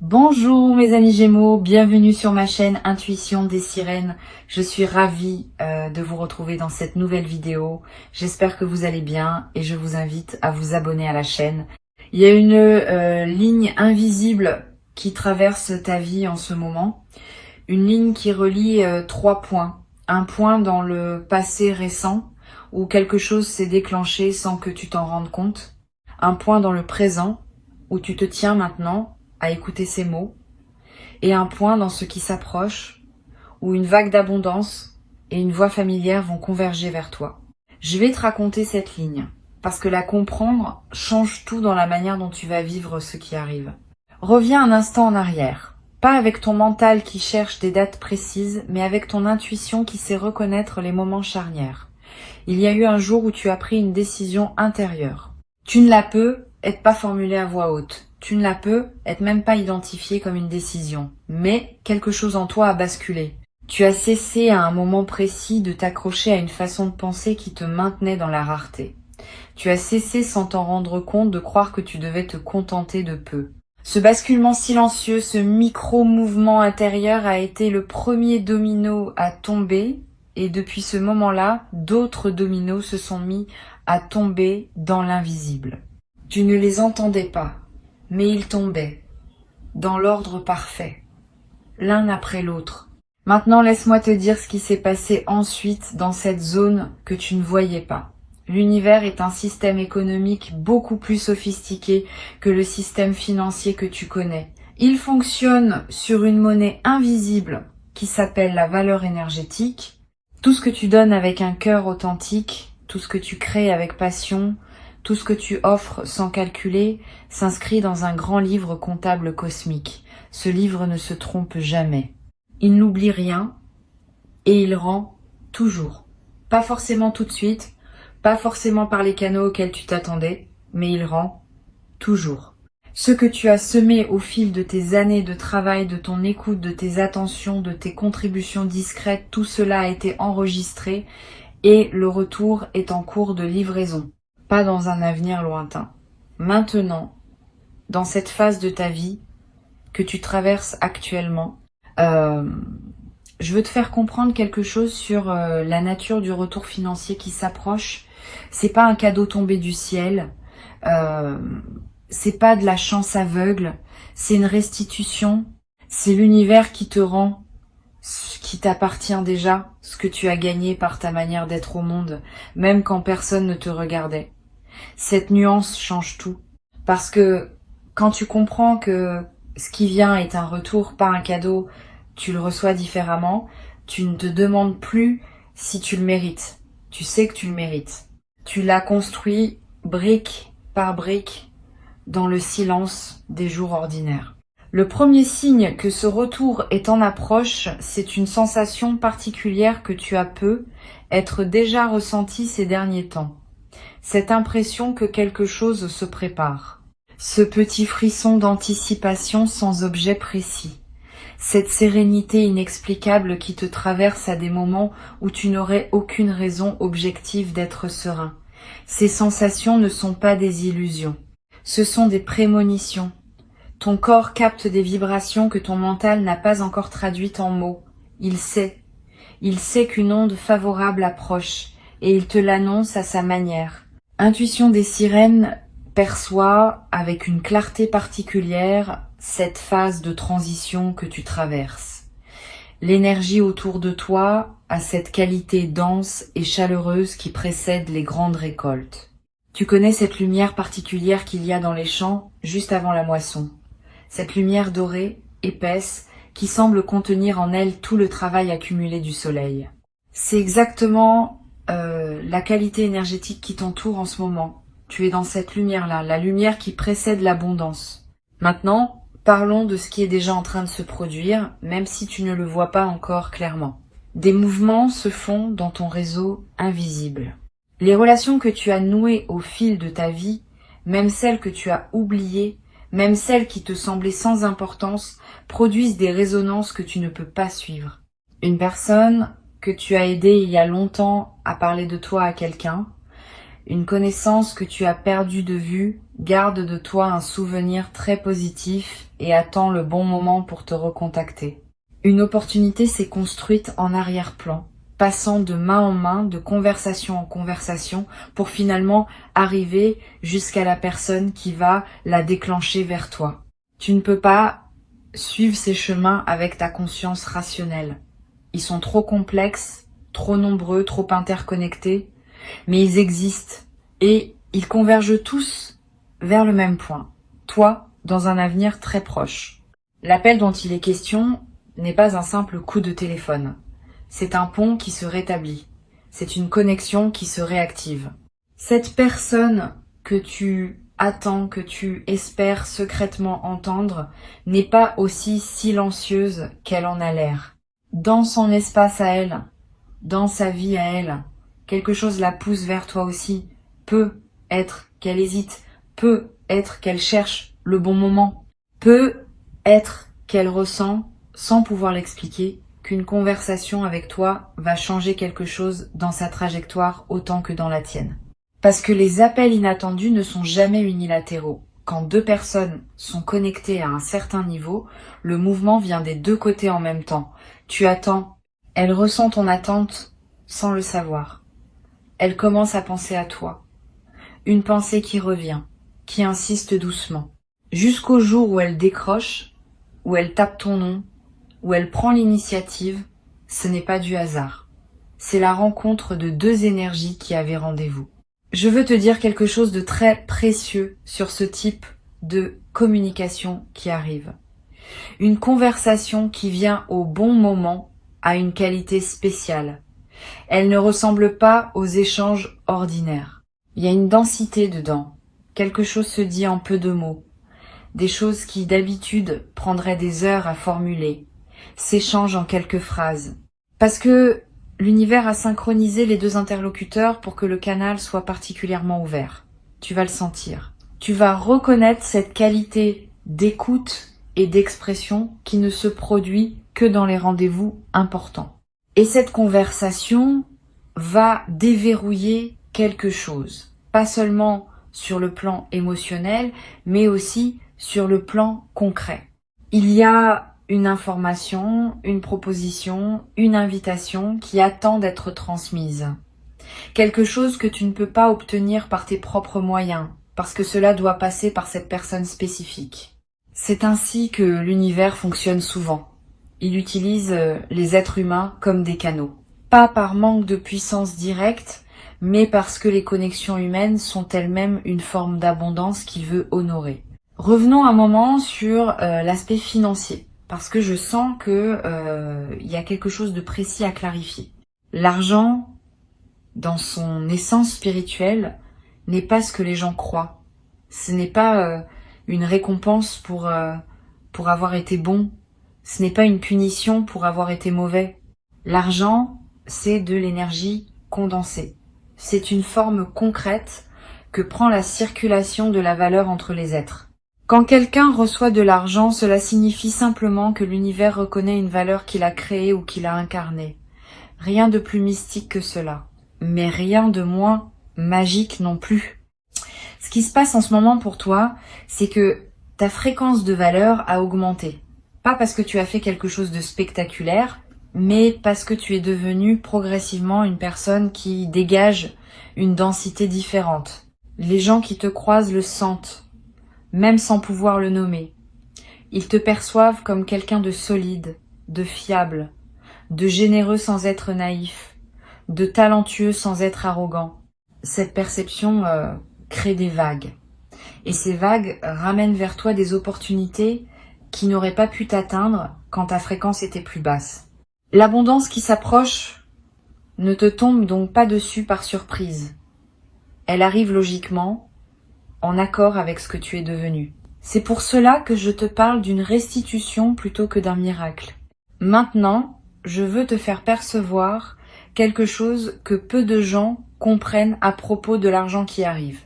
Bonjour mes amis Gémeaux, bienvenue sur ma chaîne Intuition des Sirènes. Je suis ravie de vous retrouver dans cette nouvelle vidéo. J'espère que vous allez bien et je vous invite à vous abonner à la chaîne. Il y a une ligne invisible qui traverse ta vie en ce moment. Une ligne qui relie trois points. Un point dans le passé récent où quelque chose s'est déclenché sans que tu t'en rendes compte. Un point dans le présent où tu te tiens maintenant à écouter ces mots, et un point dans ce qui s'approche, où une vague d'abondance et une voix familière vont converger vers toi. Je vais te raconter cette ligne, parce que la comprendre change tout dans la manière dont tu vas vivre ce qui arrive. Reviens un instant en arrière, pas avec ton mental qui cherche des dates précises, mais avec ton intuition qui sait reconnaître les moments charnières. Il y a eu un jour où tu as pris une décision intérieure. Tu ne la peux être pas formulée à voix haute. Tu ne la peux être même pas identifiée comme une décision. Mais quelque chose en toi a basculé. Tu as cessé à un moment précis de t'accrocher à une façon de penser qui te maintenait dans la rareté. Tu as cessé sans t'en rendre compte de croire que tu devais te contenter de peu. Ce basculement silencieux, ce micro-mouvement intérieur a été le premier domino à tomber et depuis ce moment-là, d'autres dominos se sont mis à tomber dans l'invisible. Tu ne les entendais pas, mais ils tombaient, dans l'ordre parfait, l'un après l'autre. Maintenant, laisse-moi te dire ce qui s'est passé ensuite dans cette zone que tu ne voyais pas. L'univers est un système économique beaucoup plus sophistiqué que le système financier que tu connais. Il fonctionne sur une monnaie invisible qui s'appelle la valeur énergétique. Tout ce que tu donnes avec un cœur authentique, tout ce que tu crées avec passion, tout ce que tu offres sans calculer s'inscrit dans un grand livre comptable cosmique. Ce livre ne se trompe jamais. Il n'oublie rien et il rend toujours. Pas forcément tout de suite, pas forcément par les canaux auxquels tu t'attendais, mais il rend toujours. Ce que tu as semé au fil de tes années de travail, de ton écoute, de tes attentions, de tes contributions discrètes, tout cela a été enregistré et le retour est en cours de livraison. Pas dans un avenir lointain. Maintenant, dans cette phase de ta vie que tu traverses actuellement, je veux te faire comprendre quelque chose sur la nature du retour financier qui s'approche. C'est pas un cadeau tombé du ciel, c'est pas de la chance aveugle, c'est une restitution, c'est l'univers qui te rend ce qui t'appartient déjà, ce que tu as gagné par ta manière d'être au monde, même quand personne ne te regardait. Cette nuance change tout. Parce que quand tu comprends que ce qui vient est un retour, pas un cadeau, tu le reçois différemment, tu ne te demandes plus si tu le mérites. Tu sais que tu le mérites. Tu l'as construit brique par brique dans le silence des jours ordinaires. Le premier signe que ce retour est en approche, c'est une sensation particulière que tu as pu être déjà ressentie ces derniers temps. Cette impression que quelque chose se prépare. Ce petit frisson d'anticipation sans objet précis. Cette sérénité inexplicable qui te traverse à des moments où tu n'aurais aucune raison objective d'être serein. Ces sensations ne sont pas des illusions. Ce sont des prémonitions. Ton corps capte des vibrations que ton mental n'a pas encore traduites en mots. Il sait. Il sait qu'une onde favorable approche et il te l'annonce à sa manière. Intuition des sirènes perçoit avec une clarté particulière cette phase de transition que tu traverses. L'énergie autour de toi a cette qualité dense et chaleureuse qui précède les grandes récoltes. Tu connais cette lumière particulière qu'il y a dans les champs juste avant la moisson. Cette lumière dorée, épaisse, qui semble contenir en elle tout le travail accumulé du soleil. C'est exactement la qualité énergétique qui t'entoure en ce moment. Tu es dans cette lumière-là, la lumière qui précède l'abondance. Maintenant, parlons de ce qui est déjà en train de se produire, même si tu ne le vois pas encore clairement. Des mouvements se font dans ton réseau invisible. Les relations que tu as nouées au fil de ta vie, même celles que tu as oubliées, même celles qui te semblaient sans importance, produisent des résonances que tu ne peux pas suivre. Une personne que tu as aidée il y a longtemps à parler de toi à quelqu'un, une connaissance que tu as perdue de vue garde de toi un souvenir très positif et attends le bon moment pour te recontacter. Une opportunité s'est construite en arrière-plan, passant de main en main, de conversation en conversation, pour finalement arriver jusqu'à la personne qui va la déclencher vers toi. Tu ne peux pas suivre ces chemins avec ta conscience rationnelle. Ils sont trop complexes, trop nombreux, trop interconnectés, mais ils existent et ils convergent tous vers le même point, toi, dans un avenir très proche. L'appel dont il est question n'est pas un simple coup de téléphone. C'est un pont qui se rétablit. C'est une connexion qui se réactive. Cette personne que tu attends, que tu espères secrètement entendre, n'est pas aussi silencieuse qu'elle en a l'air. Dans son espace à elle, dans sa vie à elle, quelque chose la pousse vers toi aussi. Peut être qu'elle hésite, peut être qu'elle cherche le bon moment, peut être qu'elle ressent, sans pouvoir l'expliquer, qu'une conversation avec toi va changer quelque chose dans sa trajectoire autant que dans la tienne. Parce que les appels inattendus ne sont jamais unilatéraux. Quand deux personnes sont connectées à un certain niveau, le mouvement vient des deux côtés en même temps. Tu attends, elle ressent ton attente sans le savoir. Elle commence à penser à toi. Une pensée qui revient, qui insiste doucement. Jusqu'au jour où elle décroche, où elle tape ton nom, où elle prend l'initiative, ce n'est pas du hasard. C'est la rencontre de deux énergies qui avaient rendez-vous. Je veux te dire quelque chose de très précieux sur ce type de communication qui arrive. Une conversation qui vient au bon moment a une qualité spéciale. Elle ne ressemble pas aux échanges ordinaires. Il y a une densité dedans. Quelque chose se dit en peu de mots. Des choses qui d'habitude prendraient des heures à formuler s'échangent en quelques phrases. Parce que l'univers a synchronisé les deux interlocuteurs pour que le canal soit particulièrement ouvert. Tu vas le sentir. Tu vas reconnaître cette qualité d'écoute et d'expression qui ne se produit que dans les rendez-vous importants. Et cette conversation va déverrouiller quelque chose. Pas seulement sur le plan émotionnel, mais aussi sur le plan concret. Il y a une information, une proposition, une invitation qui attend d'être transmise. Quelque chose que tu ne peux pas obtenir par tes propres moyens, parce que cela doit passer par cette personne spécifique. C'est ainsi que l'univers fonctionne souvent. Il utilise les êtres humains comme des canaux. Pas par manque de puissance directe, mais parce que les connexions humaines sont elles-mêmes une forme d'abondance qu'il veut honorer. Revenons un moment sur l'aspect financier, parce que je sens que y a quelque chose de précis à clarifier. L'argent, dans son essence spirituelle, n'est pas ce que les gens croient. Ce n'est pas une récompense pour avoir été bon. Ce n'est pas une punition pour avoir été mauvais. L'argent, c'est de l'énergie condensée. C'est une forme concrète que prend la circulation de la valeur entre les êtres. Quand quelqu'un reçoit de l'argent, cela signifie simplement que l'univers reconnaît une valeur qu'il a créée ou qu'il a incarnée. Rien de plus mystique que cela, mais rien de moins magique non plus. Ce qui se passe en ce moment pour toi, c'est que ta fréquence de valeur a augmenté. Pas parce que tu as fait quelque chose de spectaculaire, mais parce que tu es devenu progressivement une personne qui dégage une densité différente. Les gens qui te croisent le sentent, même sans pouvoir le nommer. Ils te perçoivent comme quelqu'un de solide, de fiable, de généreux sans être naïf, de talentueux sans être arrogant. Cette perception crée des vagues. Et ces vagues ramènent vers toi des opportunités qui n'auraient pas pu t'atteindre quand ta fréquence était plus basse. L'abondance qui s'approche ne te tombe donc pas dessus par surprise. Elle arrive logiquement, en accord avec ce que tu es devenu. C'est pour cela que je te parle d'une restitution plutôt que d'un miracle. Maintenant, je veux te faire percevoir quelque chose que peu de gens comprennent à propos de l'argent qui arrive.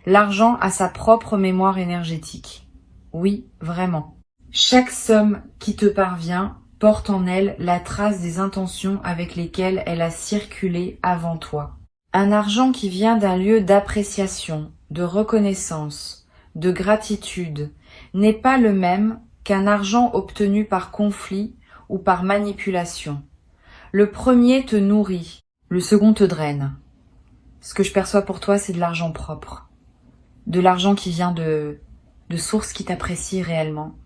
L'argent a sa propre mémoire énergétique. Oui, vraiment. Chaque somme qui te parvient porte en elle la trace des intentions avec lesquelles elle a circulé avant toi. Un argent qui vient d'un lieu d'appréciation, de reconnaissance, de gratitude n'est pas le même qu'un argent obtenu par conflit ou par manipulation. Le premier te nourrit, le second te draine. Ce que je perçois pour toi, c'est de l'argent propre, de l'argent qui vient de sources qui t'apprécient réellement,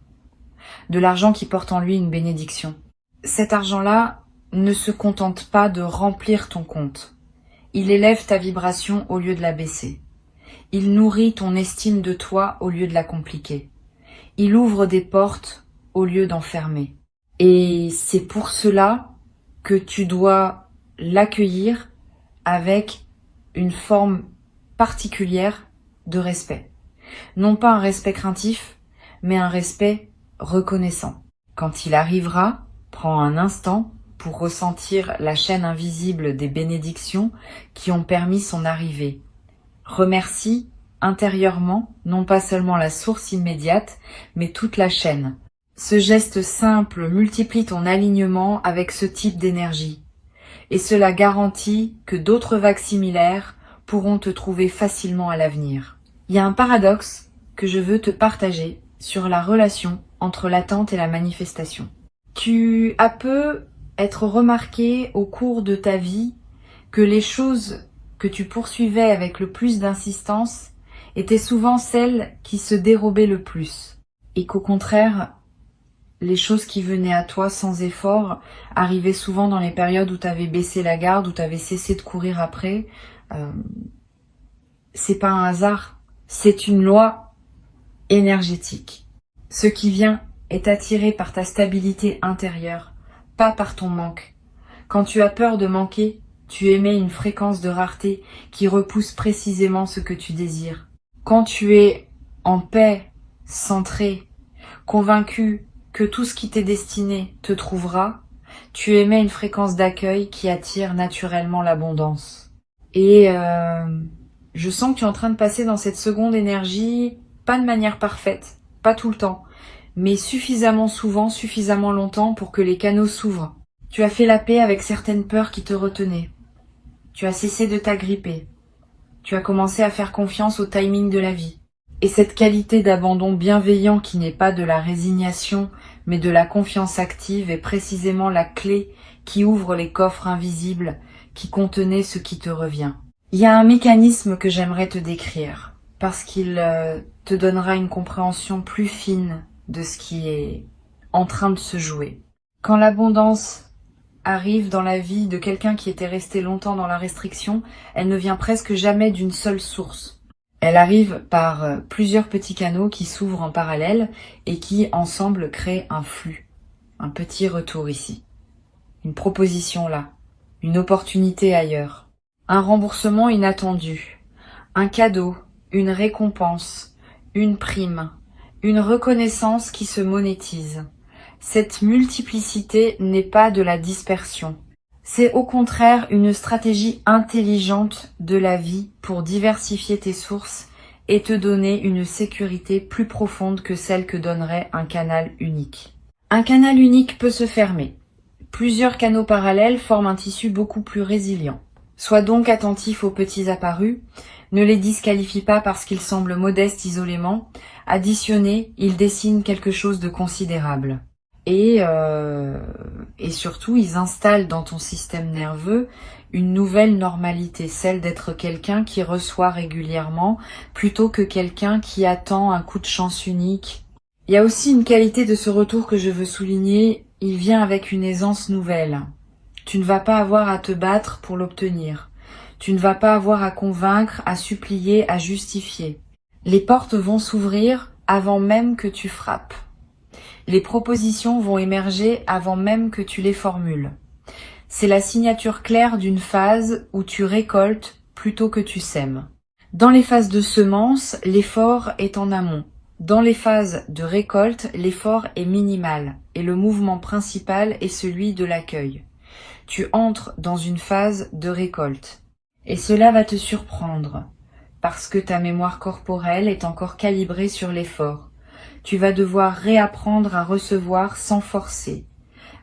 de l'argent qui porte en lui une bénédiction. Cet argent-là ne se contente pas de remplir ton compte. Il élève ta vibration au lieu de la baisser. Il nourrit ton estime de toi au lieu de la compliquer. Il ouvre des portes au lieu d'en fermer. Et c'est pour cela que tu dois l'accueillir avec une forme particulière de respect. Non pas un respect craintif, mais un respect reconnaissant. Quand il arrivera, prends un instant pour ressentir la chaîne invisible des bénédictions qui ont permis son arrivée. Remercie intérieurement, non pas seulement la source immédiate, mais toute la chaîne. Ce geste simple multiplie ton alignement avec ce type d'énergie. Et cela garantit que d'autres vagues similaires pourront te trouver facilement à l'avenir. Il y a un paradoxe que je veux te partager sur la relation entre l'attente et la manifestation. Tu as peu être remarqué au cours de ta vie que les choses que tu poursuivais avec le plus d'insistance étaient souvent celles qui se dérobaient le plus, et qu'au contraire, les choses qui venaient à toi sans effort arrivaient souvent dans les périodes où tu avais baissé la garde, où tu avais cessé de courir après. C'est pas un hasard, c'est une loi énergétique. Ce qui vient est attiré par ta stabilité intérieure, pas par ton manque. Quand tu as peur de manquer, tu émets une fréquence de rareté qui repousse précisément ce que tu désires. Quand tu es en paix, centré, convaincu que tout ce qui t'est destiné te trouvera, tu émets une fréquence d'accueil qui attire naturellement l'abondance. Et je sens que tu es en train de passer dans cette seconde énergie, pas de manière parfaite, pas tout le temps, mais suffisamment souvent, suffisamment longtemps pour que les canaux s'ouvrent. Tu as fait la paix avec certaines peurs qui te retenaient. Tu as cessé de t'agripper. Tu as commencé à faire confiance au timing de la vie. Et cette qualité d'abandon bienveillant qui n'est pas de la résignation, mais de la confiance active est précisément la clé qui ouvre les coffres invisibles qui contenaient ce qui te revient. Il y a un mécanisme que j'aimerais te décrire, parce qu'il te donnera une compréhension plus fine de ce qui est en train de se jouer. Quand l'abondance arrive dans la vie de quelqu'un qui était resté longtemps dans la restriction, elle ne vient presque jamais d'une seule source. Elle arrive par plusieurs petits canaux qui s'ouvrent en parallèle et qui, ensemble, créent un flux. Un petit retour ici. Une proposition là. Une opportunité ailleurs. Un remboursement inattendu. Un cadeau. Une récompense. Une prime. Une reconnaissance qui se monétise. Cette multiplicité n'est pas de la dispersion. C'est au contraire une stratégie intelligente de la vie pour diversifier tes sources et te donner une sécurité plus profonde que celle que donnerait un canal unique. Un canal unique peut se fermer. Plusieurs canaux parallèles forment un tissu beaucoup plus résilient. Sois donc attentif aux petits apparus. Ne les disqualifie pas parce qu'ils semblent modestes isolément. Additionnés, ils dessinent quelque chose de considérable. Et surtout, ils installent dans ton système nerveux une nouvelle normalité, celle d'être quelqu'un qui reçoit régulièrement plutôt que quelqu'un qui attend un coup de chance unique. Il y a aussi une qualité de ce retour que je veux souligner, il vient avec une aisance nouvelle. Tu ne vas pas avoir à te battre pour l'obtenir. Tu ne vas pas avoir à convaincre, à supplier, à justifier. Les portes vont s'ouvrir avant même que tu frappes. Les propositions vont émerger avant même que tu les formules. C'est la signature claire d'une phase où tu récoltes plutôt que tu sèmes. Dans les phases de semence, l'effort est en amont. Dans les phases de récolte, l'effort est minimal et le mouvement principal est celui de l'accueil. Tu entres dans une phase de récolte et cela va te surprendre parce que ta mémoire corporelle est encore calibrée sur l'effort. Tu vas devoir réapprendre à recevoir sans forcer,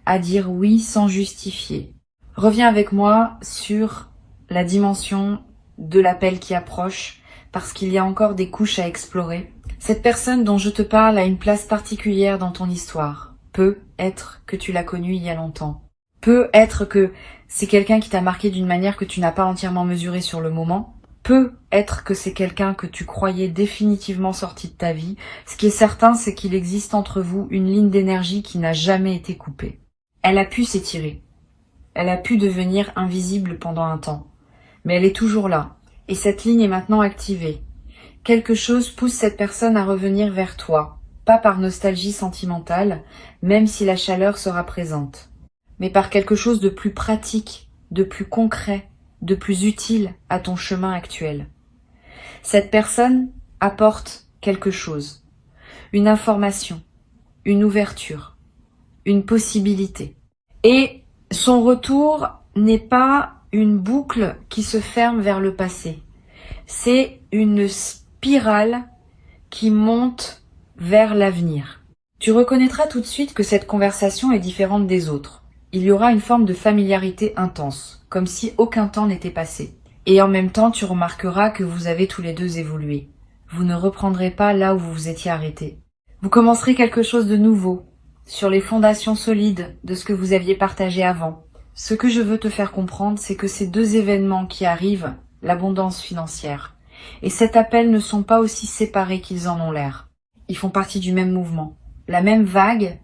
à dire oui sans justifier. Reviens avec moi sur la dimension de l'appel qui approche, parce qu'il y a encore des couches à explorer. Cette personne dont je te parle a une place particulière dans ton histoire. Peut être que tu l'as connue il y a longtemps. Peut être que c'est quelqu'un qui t'a marqué d'une manière que tu n'as pas entièrement mesurée sur le moment. Peut être que c'est quelqu'un que tu croyais définitivement sorti de ta vie. Ce qui est certain, c'est qu'il existe entre vous une ligne d'énergie qui n'a jamais été coupée. Elle a pu s'étirer. Elle a pu devenir invisible pendant un temps. Mais elle est toujours là. Et cette ligne est maintenant activée. Quelque chose pousse cette personne à revenir vers toi. Pas par nostalgie sentimentale, même si la chaleur sera présente, mais par quelque chose de plus pratique, de plus concret, de plus utile à ton chemin actuel. Cette personne apporte quelque chose, une information, une ouverture, une possibilité. Et son retour n'est pas une boucle qui se ferme vers le passé. C'est une spirale qui monte vers l'avenir. Tu reconnaîtras tout de suite que cette conversation est différente des autres. Il y aura une forme de familiarité intense, comme si aucun temps n'était passé. Et en même temps, tu remarqueras que vous avez tous les deux évolué. Vous ne reprendrez pas là où vous vous étiez arrêté. Vous commencerez quelque chose de nouveau, sur les fondations solides de ce que vous aviez partagé avant. Ce que je veux te faire comprendre, c'est que ces deux événements qui arrivent, l'abondance financière, et cet appel ne sont pas aussi séparés qu'ils en ont l'air. Ils font partie du même mouvement. La même vague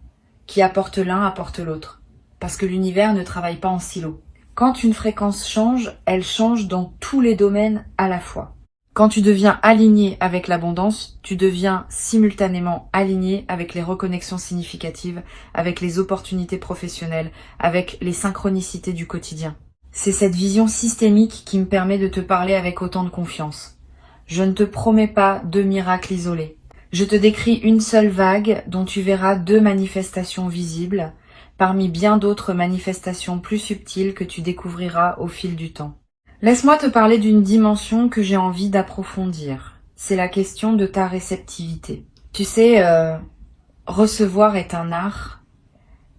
qui apporte l'un apporte l'autre. Parce que l'univers ne travaille pas en silo. Quand une fréquence change, elle change dans tous les domaines à la fois. Quand tu deviens aligné avec l'abondance, tu deviens simultanément aligné avec les reconnexions significatives, avec les opportunités professionnelles, avec les synchronicités du quotidien. C'est cette vision systémique qui me permet de te parler avec autant de confiance. Je ne te promets pas deux miracles isolés. Je te décris une seule vague dont tu verras deux manifestations visibles, parmi bien d'autres manifestations plus subtiles que tu découvriras au fil du temps. Laisse-moi te parler d'une dimension que j'ai envie d'approfondir. C'est la question de ta réceptivité. Tu sais, recevoir est un art,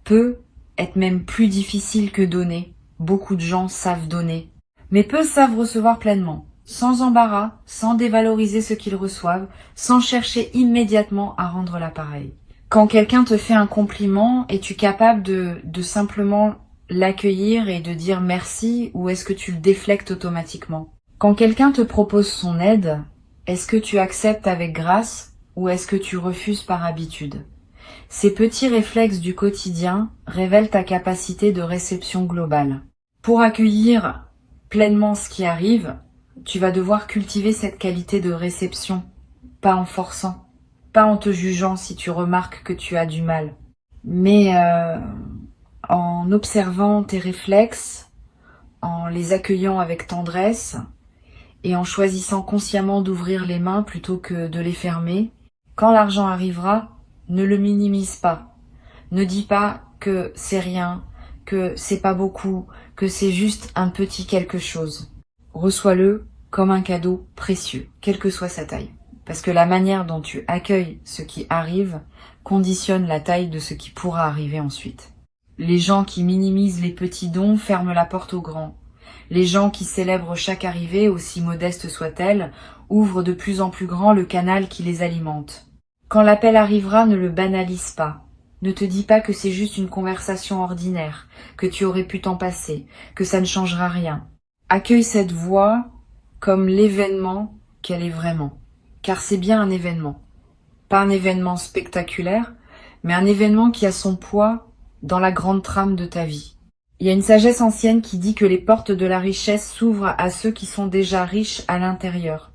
peut être même plus difficile que donner. Beaucoup de gens savent donner, mais peu savent recevoir pleinement. Sans embarras, sans dévaloriser ce qu'ils reçoivent, sans chercher immédiatement à rendre l'appareil. Quand quelqu'un te fait un compliment, es-tu capable de simplement l'accueillir et de dire merci, ou est-ce que tu le déflectes automatiquement? Quand quelqu'un te propose son aide, est-ce que tu acceptes avec grâce ou est-ce que tu refuses par habitude? Ces petits réflexes du quotidien révèlent ta capacité de réception globale. Pour accueillir pleinement ce qui arrive, tu vas devoir cultiver cette qualité de réception, pas en forçant, pas en te jugeant si tu remarques que tu as du mal, mais en observant tes réflexes, en les accueillant avec tendresse et en choisissant consciemment d'ouvrir les mains plutôt que de les fermer. Quand l'argent arrivera, ne le minimise pas. Ne dis pas que c'est rien, que c'est pas beaucoup, que c'est juste un petit quelque chose. Reçois-le comme un cadeau précieux, quelle que soit sa taille. Parce que la manière dont tu accueilles ce qui arrive conditionne la taille de ce qui pourra arriver ensuite. Les gens qui minimisent les petits dons ferment la porte aux grands. Les gens qui célèbrent chaque arrivée, aussi modeste soit-elle, ouvrent de plus en plus grand le canal qui les alimente. Quand l'appel arrivera, ne le banalise pas. Ne te dis pas que c'est juste une conversation ordinaire, que tu aurais pu t'en passer, que ça ne changera rien. Accueille cette voix comme l'événement qu'elle est vraiment. Car c'est bien un événement. Pas un événement spectaculaire, mais un événement qui a son poids dans la grande trame de ta vie. Il y a une sagesse ancienne qui dit que les portes de la richesse s'ouvrent à ceux qui sont déjà riches à l'intérieur.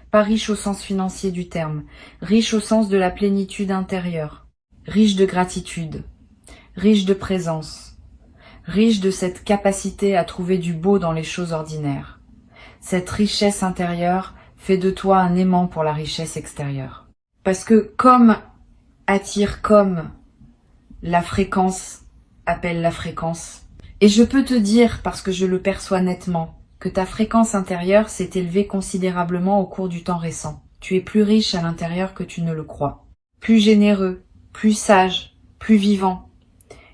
Pas riches au sens financier du terme, riches au sens de la plénitude intérieure, riches de gratitude, riches de présence, riches de cette capacité à trouver du beau dans les choses ordinaires. Cette richesse intérieure fait de toi un aimant pour la richesse extérieure. Parce que comme attire comme, la fréquence appelle la fréquence. Et je peux te dire, parce que je le perçois nettement, que ta fréquence intérieure s'est élevée considérablement au cours du temps récent. Tu es plus riche à l'intérieur que tu ne le crois. Plus généreux, plus sage, plus vivant.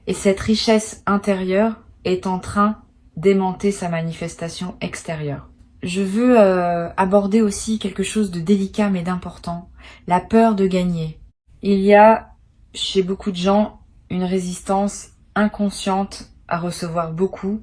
Et cette richesse intérieure est en train d'aimanter sa manifestation extérieure. je veux aborder aussi quelque chose de délicat mais d'important, la peur de gagner. Il y a chez beaucoup de gens une résistance inconsciente à recevoir beaucoup,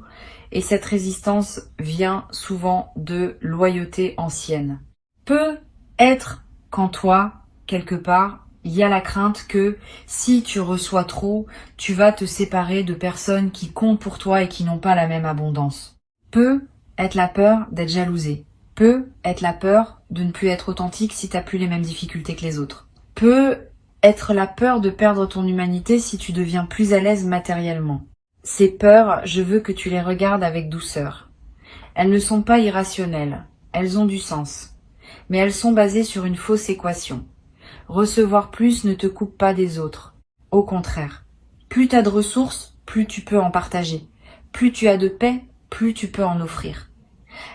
et cette résistance vient souvent de loyauté ancienne. Peut être qu'en toi, quelque part, il y a la crainte que si tu reçois trop, tu vas te séparer de personnes qui comptent pour toi et qui n'ont pas la même abondance. Peut être la peur d'être jalousé. Peut être la peur de ne plus être authentique si tu n'as plus les mêmes difficultés que les autres. Peut être la peur de perdre ton humanité si tu deviens plus à l'aise matériellement. Ces peurs, je veux que tu les regardes avec douceur. Elles ne sont pas irrationnelles, elles ont du sens. Mais elles sont basées sur une fausse équation. Recevoir plus ne te coupe pas des autres. Au contraire, plus tu as de ressources, plus tu peux en partager. Plus tu as de paix, plus tu peux en offrir.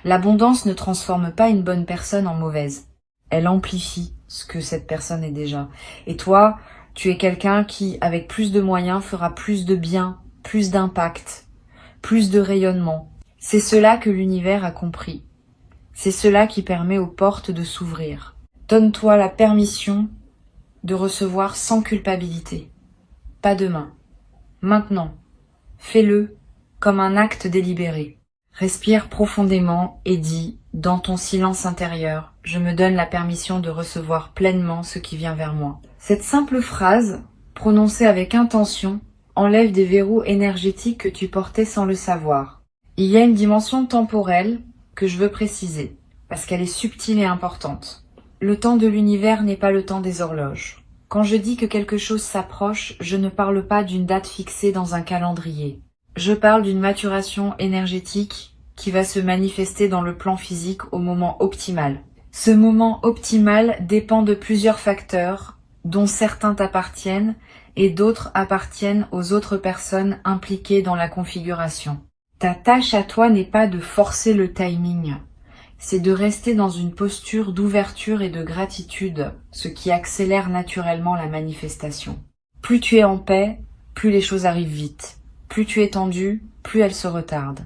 L'abondance ne transforme pas une bonne personne en mauvaise. Elle amplifie ce que cette personne est déjà. Et toi, tu es quelqu'un qui, avec plus de moyens, fera plus de bien, plus d'impact, plus de rayonnement. C'est cela que l'univers a compris. C'est cela qui permet aux portes de s'ouvrir. Donne-toi la permission de recevoir sans culpabilité. Pas demain. Maintenant. Fais-le comme un acte délibéré. Respire profondément et dis, dans ton silence intérieur, je me donne la permission de recevoir pleinement ce qui vient vers moi. Cette simple phrase, prononcée avec intention, enlève des verrous énergétiques que tu portais sans le savoir. Il y a une dimension temporelle que je veux préciser, parce qu'elle est subtile et importante. Le temps de l'univers n'est pas le temps des horloges. Quand je dis que quelque chose s'approche, je ne parle pas d'une date fixée dans un calendrier. Je parle d'une maturation énergétique qui va se manifester dans le plan physique au moment optimal. Ce moment optimal dépend de plusieurs facteurs, dont certains t'appartiennent et d'autres appartiennent aux autres personnes impliquées dans la configuration. Ta tâche à toi n'est pas de forcer le timing, c'est de rester dans une posture d'ouverture et de gratitude, ce qui accélère naturellement la manifestation. Plus tu es en paix, plus les choses arrivent vite. Plus tu es tendu, plus elles se retardent.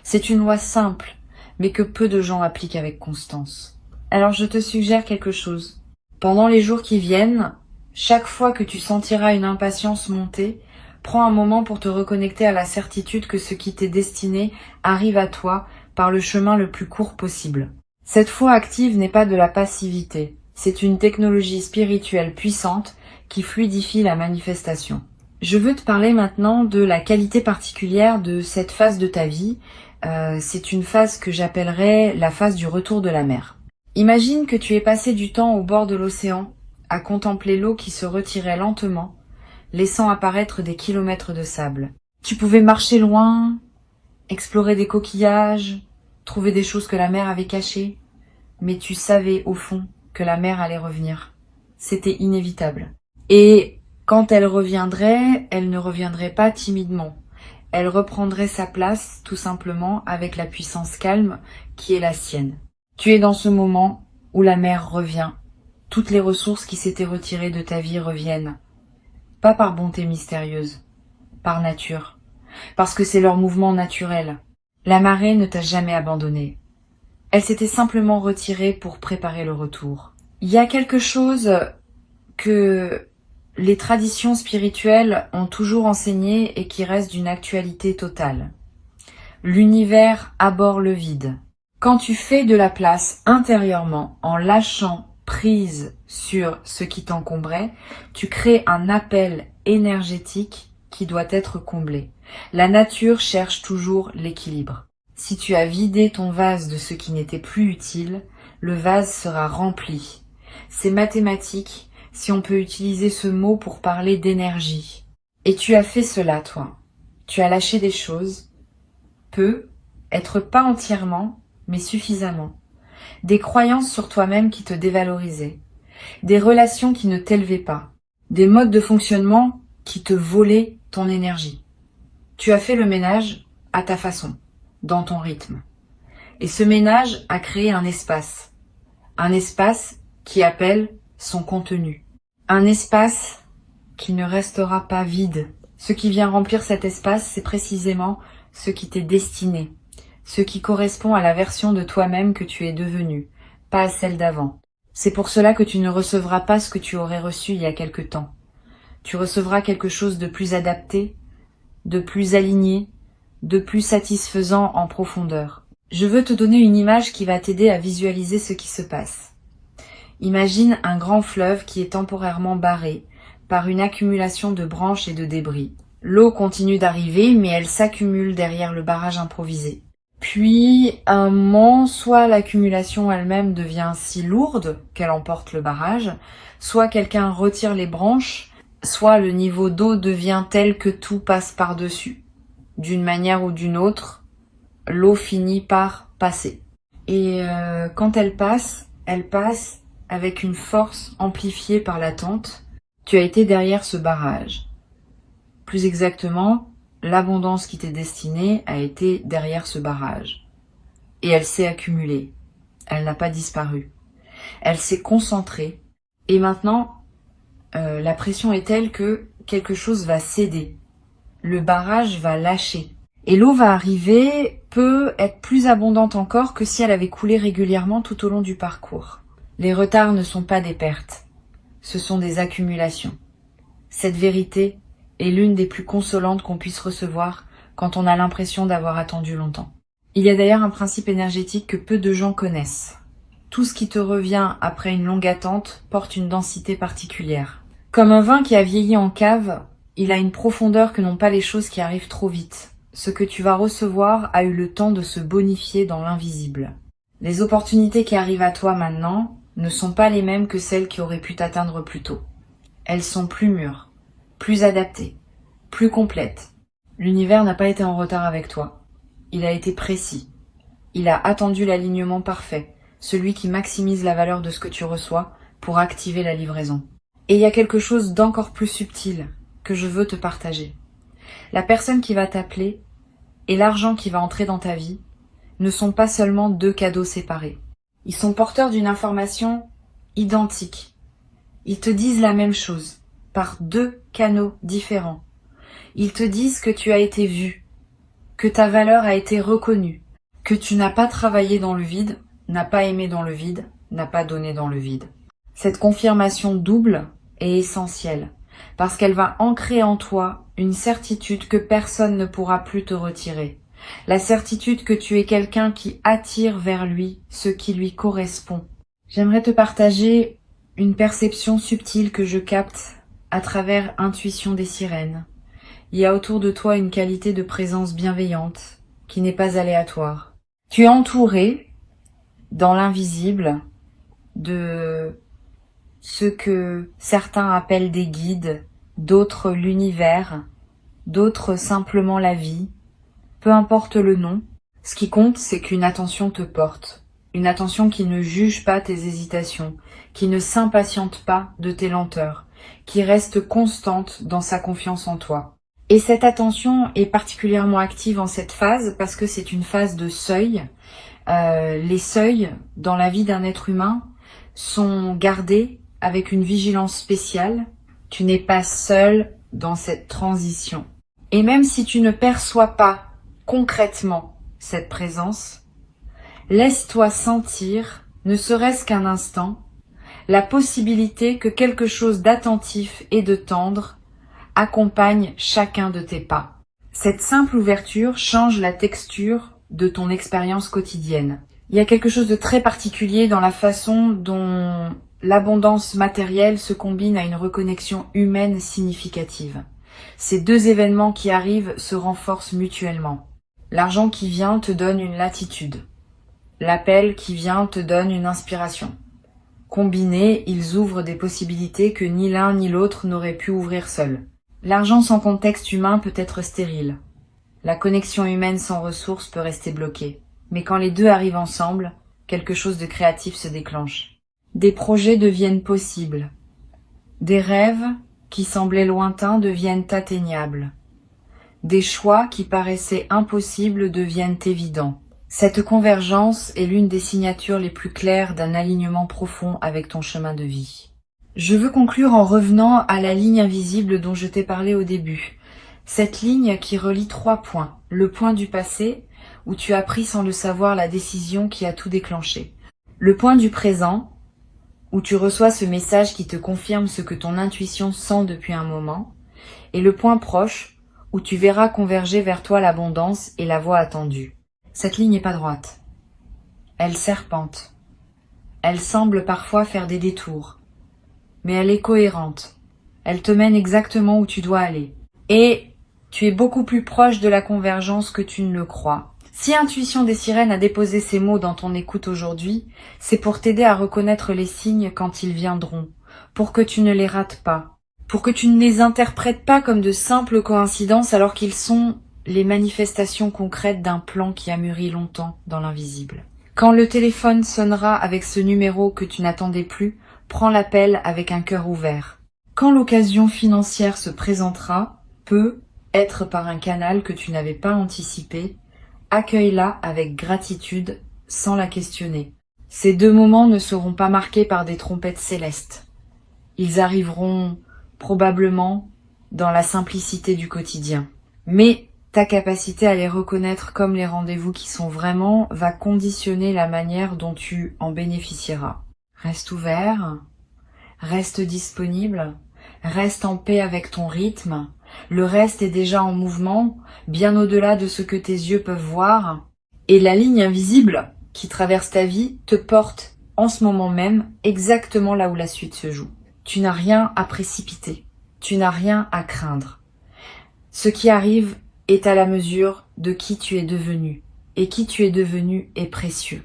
C'est une loi simple, mais que peu de gens appliquent avec constance. Alors je te suggère quelque chose. Pendant les jours qui viennent, chaque fois que tu sentiras une impatience monter, prends un moment pour te reconnecter à la certitude que ce qui t'est destiné arrive à toi par le chemin le plus court possible. Cette foi active n'est pas de la passivité, c'est une technologie spirituelle puissante qui fluidifie la manifestation. Je veux te parler maintenant de la qualité particulière de cette phase de ta vie. C'est une phase que j'appellerais la phase du retour de la mer. Imagine que tu aies passé du temps au bord de l'océan, à contempler l'eau qui se retirait lentement, laissant apparaître des kilomètres de sable. Tu pouvais marcher loin, explorer des coquillages, trouver des choses que la mer avait cachées, mais tu savais au fond que la mer allait revenir. C'était inévitable. Et quand elle ne reviendrait pas timidement. Elle reprendrait sa place tout simplement avec la puissance calme qui est la sienne. Tu es dans ce moment où la mer revient. Toutes les ressources qui s'étaient retirées de ta vie reviennent. Pas par bonté mystérieuse, par nature. Parce que c'est leur mouvement naturel. La marée ne t'a jamais abandonné. Elle s'était simplement retirée pour préparer le retour. Il y a quelque chose que les traditions spirituelles ont toujours enseigné et qui reste d'une actualité totale. L'univers abhorre le vide. Quand tu fais de la place intérieurement en lâchant prise sur ce qui t'encombrait, tu crées un appel énergétique qui doit être comblé. La nature cherche toujours l'équilibre. Si tu as vidé ton vase de ce qui n'était plus utile, le vase sera rempli. C'est mathématique, si on peut utiliser ce mot pour parler d'énergie. Et tu as fait cela, toi. Tu as lâché des choses, peu, être pas entièrement, mais suffisamment. Des croyances sur toi-même qui te dévalorisaient, des relations qui ne t'élevaient pas, des modes de fonctionnement qui te volaient ton énergie. Tu as fait le ménage à ta façon, dans ton rythme. Et ce ménage a créé un espace qui appelle son contenu. Un espace qui ne restera pas vide. Ce qui vient remplir cet espace, c'est précisément ce qui t'est destiné, ce qui correspond à la version de toi-même que tu es devenue, pas à celle d'avant. C'est pour cela que tu ne recevras pas ce que tu aurais reçu il y a quelque temps. Tu recevras quelque chose de plus adapté, de plus aligné, de plus satisfaisant en profondeur. Je veux te donner une image qui va t'aider à visualiser ce qui se passe. Imagine un grand fleuve qui est temporairement barré par une accumulation de branches et de débris. L'eau continue d'arriver, mais elle s'accumule derrière le barrage improvisé. Puis, à un moment, soit l'accumulation elle-même devient si lourde qu'elle emporte le barrage, soit quelqu'un retire les branches, soit le niveau d'eau devient tel que tout passe par-dessus. D'une manière ou d'une autre, l'eau finit par passer. Et quand elle passe avec une force amplifiée par l'attente. Tu as été derrière ce barrage. Plus exactement, l'abondance qui t'est destinée a été derrière ce barrage. Et elle s'est accumulée. Elle n'a pas disparu. Elle s'est concentrée. Et maintenant, la pression est telle que quelque chose va céder. Le barrage va lâcher. Et l'eau va arriver, peut être plus abondante encore que si elle avait coulé régulièrement tout au long du parcours. Les retards ne sont pas des pertes. Ce sont des accumulations. Cette vérité est l'une des plus consolantes qu'on puisse recevoir quand on a l'impression d'avoir attendu longtemps. Il y a d'ailleurs un principe énergétique que peu de gens connaissent. Tout ce qui te revient après une longue attente porte une densité particulière. Comme un vin qui a vieilli en cave, il a une profondeur que n'ont pas les choses qui arrivent trop vite. Ce que tu vas recevoir a eu le temps de se bonifier dans l'invisible. Les opportunités qui arrivent à toi maintenant ne sont pas les mêmes que celles qui auraient pu t'atteindre plus tôt. Elles sont plus mûres, plus adaptées, plus complètes. L'univers n'a pas été en retard avec toi. Il a été précis. Il a attendu l'alignement parfait, celui qui maximise la valeur de ce que tu reçois pour activer la livraison. Et il y a quelque chose d'encore plus subtil que je veux te partager. La personne qui va t'appeler et l'argent qui va entrer dans ta vie ne sont pas seulement deux cadeaux séparés. Ils sont porteurs d'une information identique. Ils te disent la même chose, par deux canaux différents. Ils te disent que tu as été vu, que ta valeur a été reconnue, que tu n'as pas travaillé dans le vide, n'as pas aimé dans le vide, n'as pas donné dans le vide. Cette confirmation double est essentielle, parce qu'elle va ancrer en toi une certitude que personne ne pourra plus te retirer. La certitude que tu es quelqu'un qui attire vers lui ce qui lui correspond. J'aimerais te partager une perception subtile que je capte à travers Intuition des sirènes. Il y a autour de toi une qualité de présence bienveillante qui n'est pas aléatoire. Tu es entouré, dans l'invisible, de ce que certains appellent des guides, d'autres l'univers, d'autres simplement la vie. Peu importe le nom, ce qui compte, c'est qu'une attention te porte. Une attention qui ne juge pas tes hésitations, qui ne s'impatiente pas de tes lenteurs, qui reste constante dans sa confiance en toi. Et cette attention est particulièrement active en cette phase parce que c'est une phase de seuil. Les seuils dans la vie d'un être humain sont gardés avec une vigilance spéciale. Tu n'es pas seul dans cette transition. Et même si tu ne perçois pas concrètement cette présence, laisse-toi sentir, ne serait-ce qu'un instant, la possibilité que quelque chose d'attentif et de tendre accompagne chacun de tes pas. Cette simple ouverture change la texture de ton expérience quotidienne. Il y a quelque chose de très particulier dans la façon dont l'abondance matérielle se combine à une reconnexion humaine significative. Ces deux événements qui arrivent se renforcent mutuellement. L'argent qui vient te donne une latitude. L'appel qui vient te donne une inspiration. Combinés, ils ouvrent des possibilités que ni l'un ni l'autre n'aurait pu ouvrir seul. L'argent sans contexte humain peut être stérile. La connexion humaine sans ressources peut rester bloquée. Mais quand les deux arrivent ensemble, quelque chose de créatif se déclenche. Des projets deviennent possibles. Des rêves qui semblaient lointains deviennent atteignables. Des choix qui paraissaient impossibles deviennent évidents. Cette convergence est l'une des signatures les plus claires d'un alignement profond avec ton chemin de vie. Je veux conclure en revenant à la ligne invisible dont je t'ai parlé au début. Cette ligne qui relie 3 points. Le point du passé, où tu as pris sans le savoir la décision qui a tout déclenché. Le point du présent, où tu reçois ce message qui te confirme ce que ton intuition sent depuis un moment. Et le point proche, où tu verras converger vers toi l'abondance et la voie attendue. Cette ligne n'est pas droite. Elle serpente. Elle semble parfois faire des détours. Mais elle est cohérente. Elle te mène exactement où tu dois aller. Et tu es beaucoup plus proche de la convergence que tu ne le crois. Si Intuition des Sirènes a déposé ces mots dans ton écoute aujourd'hui, c'est pour t'aider à reconnaître les signes quand ils viendront, pour que tu ne les rates pas, pour que tu ne les interprètes pas comme de simples coïncidences alors qu'ils sont les manifestations concrètes d'un plan qui a mûri longtemps dans l'invisible. Quand le téléphone sonnera avec ce numéro que tu n'attendais plus, prends l'appel avec un cœur ouvert. Quand l'occasion financière se présentera, peut être par un canal que tu n'avais pas anticipé, accueille-la avec gratitude sans la questionner. Ces 2 moments ne seront pas marqués par des trompettes célestes. Ils arriveront probablement dans la simplicité du quotidien. Mais ta capacité à les reconnaître comme les rendez-vous qui sont vraiment va conditionner la manière dont tu en bénéficieras. Reste ouvert, reste disponible, reste en paix avec ton rythme. Le reste est déjà en mouvement, bien au-delà de ce que tes yeux peuvent voir. Et la ligne invisible qui traverse ta vie te porte en ce moment même exactement là où la suite se joue. Tu n'as rien à précipiter, tu n'as rien à craindre. Ce qui arrive est à la mesure de qui tu es devenu. Et qui tu es devenu est précieux.